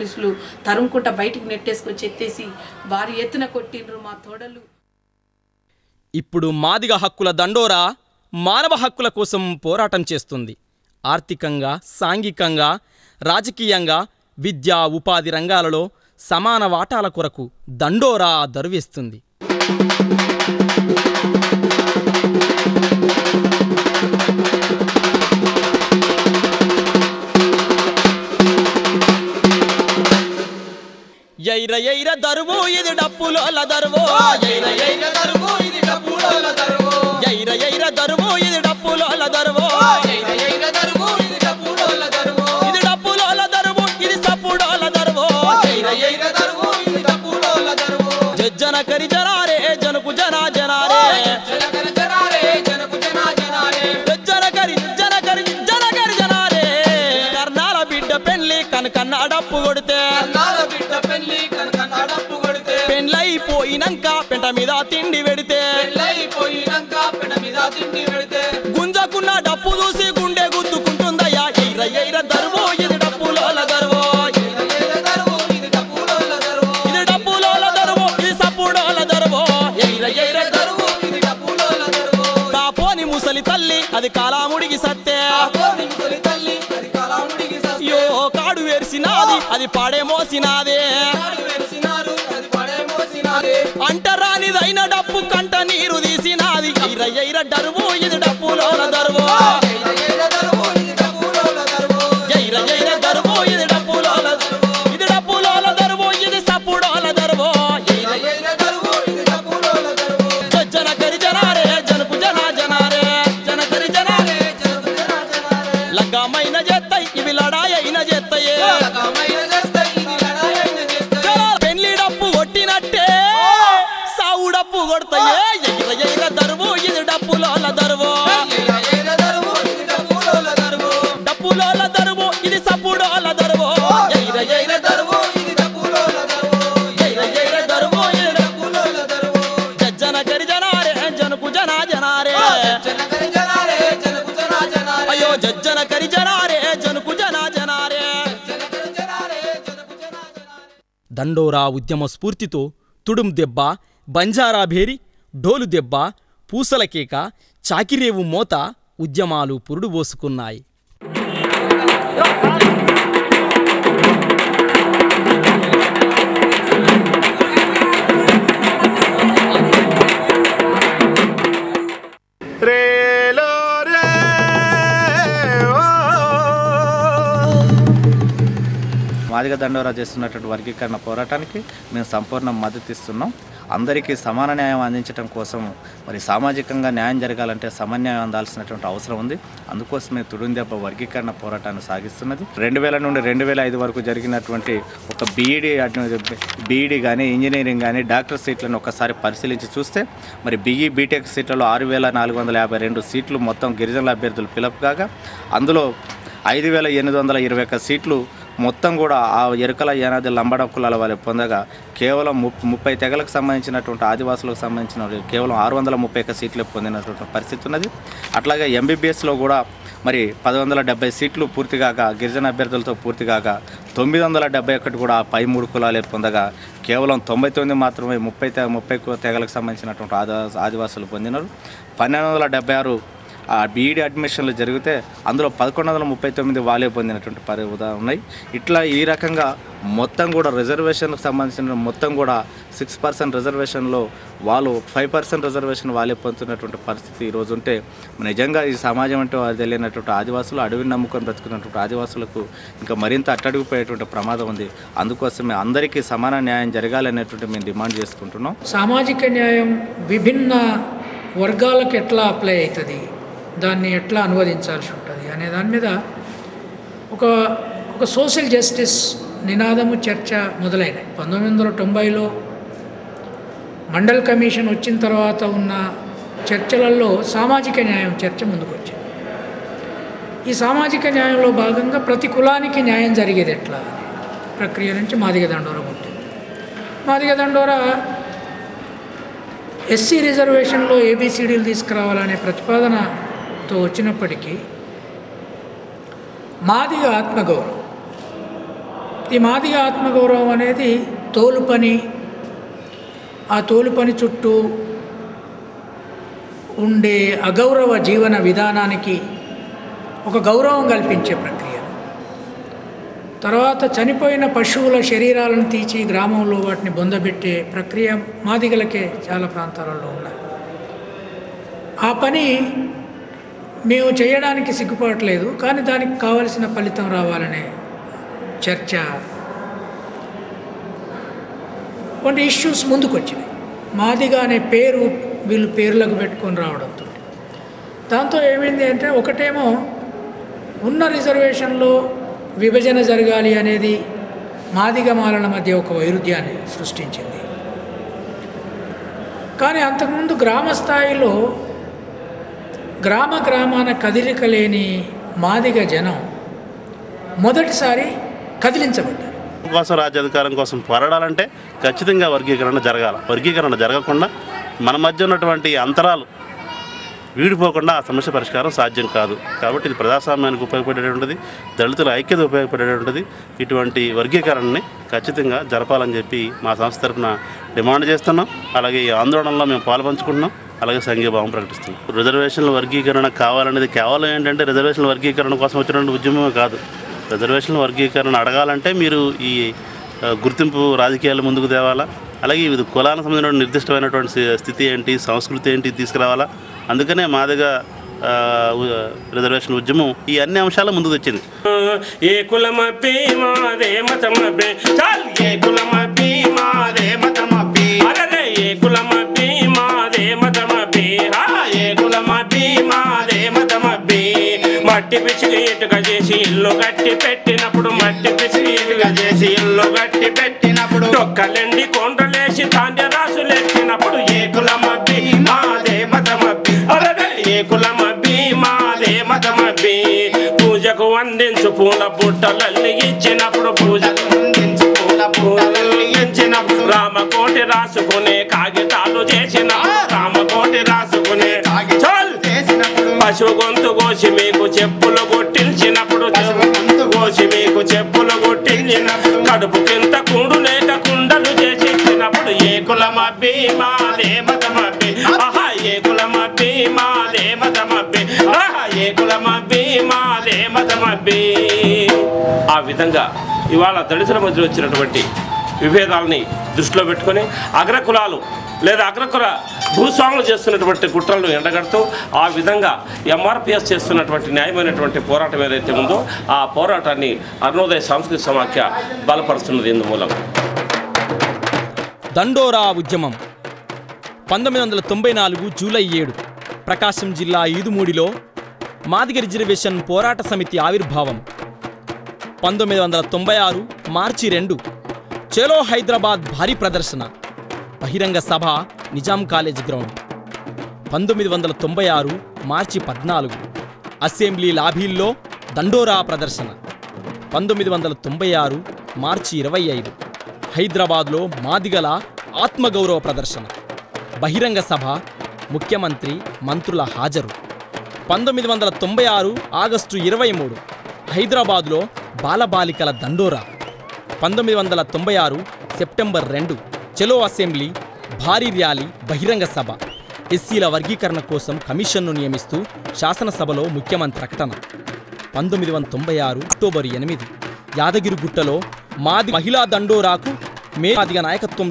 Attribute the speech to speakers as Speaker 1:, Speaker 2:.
Speaker 1: పోలీసులు తరుముకుంటా బయటికి నెట్టేసుకొచ్చి ఎత్తేసి భారీ ఎత్తున కొట్టిండ్రు మా తోడలు.
Speaker 2: ఇప్పుడు మాదిగ హక్కుల దండోరా మానవ హక్కుల కోసం పోరాటం చేస్తుంది. ఆర్థికంగా, సాంఘికంగా, రాజకీయంగా, విద్యా ఉపాధి రంగాలలో సమాన వాటాల కొరకు దండోరా దరువేస్తుంది. ఎయిర ఎయిర దరువు ఇది డప్పులోల దరువు, ఎయిర ఎయిర దరువు ఇది డప్పులోల దరువు, ఎయిర ఎయిర దరువు ఇది డప్పులోల దరువు, ఎయిర ఎయిర దరువు ఇది డప్పులోల దరువు, ఇది డప్పులోల దరువు ఇది సప్పుడోల దరువు, ఎయిర ఎయిర దరువు ఇది డప్పులోల దరువు. జజ్జన కరి జనారే జనకు జనా జనారే, జన కరి జనారే జనకు జనా జనారే, జజ్జన కరి జన కరి జన కరి జనారే. కర్ణాల బిడ్డ పెళ్లి కనకన్న డప్పు కొడితే, కర్ణాల బిడ్డ పెళ్లి కనకన్న డప్పు కొడితే, పెళ్ళైపోయినంక పెంట మీద తిండి పెడితే, పెళ్ళైపోయినంక పెంట మీద తిండి పెడితే, గుంజకున్న డప్పు చూసి గుండె గుద్దుకుంటుందయ్యా. ఎయిర ఎయిర దరువు ఇది డప్పులోల దరువు, ఎయిర ఎయిర దరువు ఇది డప్పులోల దరువు, ఇది డప్పులోల దరువు ఇది సప్పుడోల దరువు, ఎయిర ఎయిర దరువు ఇది డప్పులోల దరువు. కాపోని ముసలి తల్లి అది కాలాముడికి సత్తే, కాపోని ముసలి తల్లి అది కాలాముడికి సత్తే, యో కాడు వేర్సినాది అది పాడే మోసినాదే, కాడు వేర్సినారు అది పాడే మోసినాదే. అంటరానిదైన డప్పు కంట నీరు తీసినాది. ఎయిర ఎయిర దరువు ఇది డప్పులోల దరువు, ఎయిర ఎయిర దరువు ఇది డప్పులోల దరువు, ఎయిర ఎయిర దరువు ఇది డప్పులోల దరువు, ఇది డప్పులోల దరువు ఇది సప్పుడోల దరువు, ఎయిర ఎయిర దరువు ఇది డప్పులోల దరువు. జన కరి జనారే జనకు జనా జనారే, జన కరి జనారే జనకు జనా జనారే. లగ్గామైన చేస్తాయి ఇవి లడాయి అయిన చేస్తాయే, లగ్గామైన చేస్తాయి ఇది లడాయి అయిన చేస్తాయే. పెళ్లి డప్పు కొట్టినట్టే సావు డప్పు కొడతాయే. ఎయిర ఎయిర దరువు ఇది డప్పులోల దరువు, ఎయిర ఎయిర దరువు ఇది డప్పులోల దరువు, డప్పులోల దరువు ఇది సప్పుడోల దరువు, ఎయిర ఎయిర దరువు ఇది డప్పులోల దరువు, ఎయిర ఎయిర దరువు ఇది డప్పులోల దరువు. జజ్జన కరి జనారే జనకు జనా జనారే, జజ్జన కరి జనారే జనకు జనా జనారే, అయ్యో జజ్జన కరి జనారే జనకు జనా జనారే, జజ్జన కరి జనారే జనకు జనా జనారే. దండోరా ఉద్యమ స్ఫూర్తితో తుడుం దెబ్బ, బంజారా భేరి, డోలు దెబ్బ, పూసల కేక, చాకిరేవు మోత ఉద్యమాలు పురుడు పోసుకున్నాయి.
Speaker 3: మాదిగ దండోరా చేస్తున్నటువంటి వర్గీకరణ పోరాటానికి మేము సంపూర్ణ మద్దతు ఇస్తున్నాం. అందరికీ సమాన న్యాయం అందించడం కోసం మరి సామాజికంగా న్యాయం జరగాలంటే సమన్యాయం అందాల్సినటువంటి అవసరం ఉంది. అందుకోసమే తుడుందెబ్బ వర్గీకరణ పోరాటాన్ని సాగిస్తున్నది. 2000 నుండి 2005 వరకు జరిగినటువంటి ఒక బీఈడీ కానీ ఇంజనీరింగ్ కానీ డాక్టర్ సీట్లను ఒకసారి పరిశీలించి చూస్తే మరి బీఈ బీటెక్ సీట్లలో 6452 సీట్లు మొత్తం గిరిజనుల అభ్యర్థులు పిలుపు కాగా అందులో 5821 సీట్లు మొత్తం కూడా ఆ ఎరుకల ఏనాది లంబడ కులాల వారి పొందగా కేవలం 30 తెగలకు సంబంధించినటువంటి ఆదివాసులకు సంబంధించిన కేవలం 631 సీట్లే పొందినటువంటి పరిస్థితి ఉన్నది. అట్లాగే ఎంబీబీఎస్లో కూడా మరి 1070 సీట్లు పూర్తిగాక గిరిజన అభ్యర్థులతో పూర్తిగాక 971 కూడా పై 3 కులాలే పొందగా కేవలం 99 మాత్రమే 30 తెగలకు సంబంధించినటువంటి ఆదివాసులు పొందినారు. 1276 ఆ బీఈడీ అడ్మిషన్లు జరిగితే అందులో 1139 వాళ్ళే పొందినటువంటి ఉన్నాయి. ఇట్లా ఈ రకంగా మొత్తం కూడా రిజర్వేషన్కి సంబంధించిన మొత్తం కూడా 6% రిజర్వేషన్లో వాళ్ళు 5% రిజర్వేషన్ వాళ్ళే పొందుతున్నటువంటి పరిస్థితి ఈరోజు ఉంటే నిజంగా ఈ సమాజం అంటే వారు తెలియనటువంటి ఆదివాసులు అడవిని నమ్ముకొని బ్రతుకున్నటువంటి ఆదివాసులకు ఇంకా మరింత అట్టడుగుపోయేటువంటి ప్రమాదం ఉంది. అందుకోసమే అందరికీ సమాన న్యాయం జరగాలనేటువంటి మేము డిమాండ్ చేసుకుంటున్నాం.
Speaker 4: సామాజిక న్యాయం విభిన్న వర్గాలకు ఎట్లా అప్లై అవుతుంది, దాన్ని ఎట్లా అనువదించాల్సి ఉంటుంది అనే దాని మీద ఒక సోషల్ జస్టిస్ నినాదము చర్చ మొదలైనాయి. 1990లో మండల్ కమిషన్ వచ్చిన తర్వాత ఉన్న చర్చలలో సామాజిక న్యాయం చర్చ ముందుకు వచ్చింది. ఈ సామాజిక న్యాయంలో భాగంగా ప్రతి కులానికి న్యాయం జరిగేది ఎట్లా అనే ప్రక్రియ నుంచి మాదిగ దండోరా పుట్టింది. మాదిగ దండోరా ఎస్సీ రిజర్వేషన్లో ఏబిసిడీలు తీసుకురావాలనే ప్రతిపాదనతో వచ్చినప్పటికీ మాదిగ ఆత్మగౌరవం ఈ మాదిగ ఆత్మగౌరవం అనేది తోలు పని, ఆ తోలు పని చుట్టూ ఉండే అగౌరవ జీవన విధానానికి ఒక గౌరవం కల్పించే ప్రక్రియ. తర్వాత చనిపోయిన పశువుల శరీరాలను తీసి గ్రామంలో వాటిని బొందబెట్టే ప్రక్రియ మాదిగలకే చాలా ప్రాంతాలలో ఉన్నాయి. ఆ పని మేము చేయడానికి సిగ్గుపడట్లేదు, కానీ దానికి కావలసిన ఫలితం రావాలనే చర్చ కొన్ని ఇష్యూస్ ముందుకు వచ్చినాయి. మాదిగా అనే పేరు వీళ్ళు పేర్లకు పెట్టుకొని రావడంతో దాంతో ఏమైంది అంటే, ఒకటేమో ఉన్న రిజర్వేషన్లో విభజన జరగాలి అనేది మాదిగ మాలల మధ్య ఒక వైరుధ్యాన్ని సృష్టించింది. కానీ అంతకుముందు గ్రామ స్థాయిలో గ్రామాన కదిలిక లేని మాదిగ జనం మొదటిసారి కదిలించబడ్డారు.
Speaker 5: కోసం రాజ్యాధికారం కోసం పోరాడాలంటే ఖచ్చితంగా వర్గీకరణ జరగాలి. వర్గీకరణ జరగకుండా మన మధ్య ఉన్నటువంటి అంతరాలు వీడిపోకుండా ఆ సమస్య పరిష్కారం సాధ్యం కాదు. కాబట్టి ఇది ప్రజాస్వామ్యానికి ఉపయోగపడేటువంటిది, దళితుల ఐక్యత ఉపయోగపడేటువంటిది. ఇటువంటి వర్గీకరణని ఖచ్చితంగా జరపాలని చెప్పి మా సంస్థ తరఫున డిమాండ్ చేస్తున్నాం. అలాగే ఈ ఆందోళనలో మేము పాల్పంచుకుంటున్నాం. అలాగే సంఘీభావం ప్రకటిస్తున్నాం. రిజర్వేషన్ల వర్గీకరణ కావాలనేది కేవలం ఏంటంటే రిజర్వేషన్ల వర్గీకరణ కోసం వచ్చినటువంటి ఉద్యమమే కాదు. రిజర్వేషన్ల వర్గీకరణ అడగాలంటే మీరు ఈ గుర్తింపు రాజకీయాలు ముందుకు తేవాలా. అలాగే ఇది కులానికి సంబంధించిన నిర్దిష్టమైనటువంటి స్థితి ఏంటి, సంస్కృతి ఏంటి తీసుకురావాలా. అందుకనే మాదిగా రిజర్వేషన్ ఉద్యమం ఈ అన్ని అంశాలు ముందుకు తెచ్చింది.
Speaker 6: ఏ కులమపి మాదే మతమపి చల్ ఏ కులమపి మాదే మతమపి అరే ఏ కులమపి మాదే మతమపి హా ఏ కులమపి మాదే మతమపి మట్టి పిసికి ఇటుక చేసి ఇల్లు గట్టి పెట్టినప్పుడు మట్టి పిసికి ఇటుక చేసి ఇల్లు గట్టి పెట్టినప్పుడు తొక్కలెండి కొండలేసి ధాన్య రాసులెట్టినప్పుడు ఏ కులమపి మాదే మతమపి అరే ఏ కులమపి మాదే మతమపి పూజకు వందించు పూల బుట్టలల్లి ఇచ్చినప్పుడు పూజకు వందించు పూల బుట్టలల్లి ఇచ్చినప్పుడు రామకోటి రాసుకునే కాగితాలు చేసినప్పుడు రామకోటి రాసుకునే కాగితాలు చేసినప్పుడు పశువు గొంతు కోసి మీకు చెప్పులు కొట్టించినప్పుడు గొంతు కోసి మీకు చెప్పులు కొట్టించినప్పుడు కడుపు కింద కూడు లేక కుండలు చేసి ఇచ్చినప్పుడు ఏ కులమపి మాదే మతమపి ఆహా ఏ కులమపి మాదే మతమపి ఆహా ఏ కులమపి మాదే మతమపి. ఆ విధంగా ఇవాళ దళితుల మధ్య వచ్చినటువంటి విభేదాలని దృష్టిలో పెట్టుకొని అగ్రకులాలు లేదా అగ్రకుల భూస్వాములు చేస్తున్నటువంటి కుట్రలను ఎండగడుతూ ఆ విధంగా ఎంఆర్పిఎస్ చేస్తున్నటువంటి న్యాయమైనటువంటి పోరాటం ఏదైతే ఉందో ఆ పోరాటాన్ని అరుణోదయ సాంస్కృతిక సమాఖ్య బలపరుస్తున్నది. ఇందుమూలం
Speaker 2: దండోరా ఉద్యమం 1994 జూలై 7 ప్రకాశం జిల్లా ఈదుమూడిలో మాదిగ రిజర్వేషన్ పోరాట సమితి ఆవిర్భావం. 1996 మార్చి 2 చలో హైదరాబాద్ భారీ ప్రదర్శన, బహిరంగ సభ నిజాం కాలేజ్ గ్రౌండ్. 1996 మార్చి 14 అసెంబ్లీ లాబీల్లో దండోరా ప్రదర్శన. 1996 మార్చి 25 హైదరాబాద్లో మాదిగల ఆత్మగౌరవ ప్రదర్శన, బహిరంగ సభ, ముఖ్యమంత్రి మంత్రుల హాజరు. 1996 ఆగస్టు 23 హైదరాబాద్లో బాలబాలికల దండోరా. 1996 సెప్టెంబర్ 2 చలో అసెంబ్లీ, భారీ ర్యాలీ, బహిరంగ సభ. ఎస్సీల వర్గీకరణ కోసం కమిషన్ను నియమిస్తూ శాసనసభలో ముఖ్యమంత్రి ప్రకటన. 1996 అక్టోబర్ 8 యాదగిరిగుట్టలో మాది మహిళా దండోరాకు మాదిగ నాయకత్వం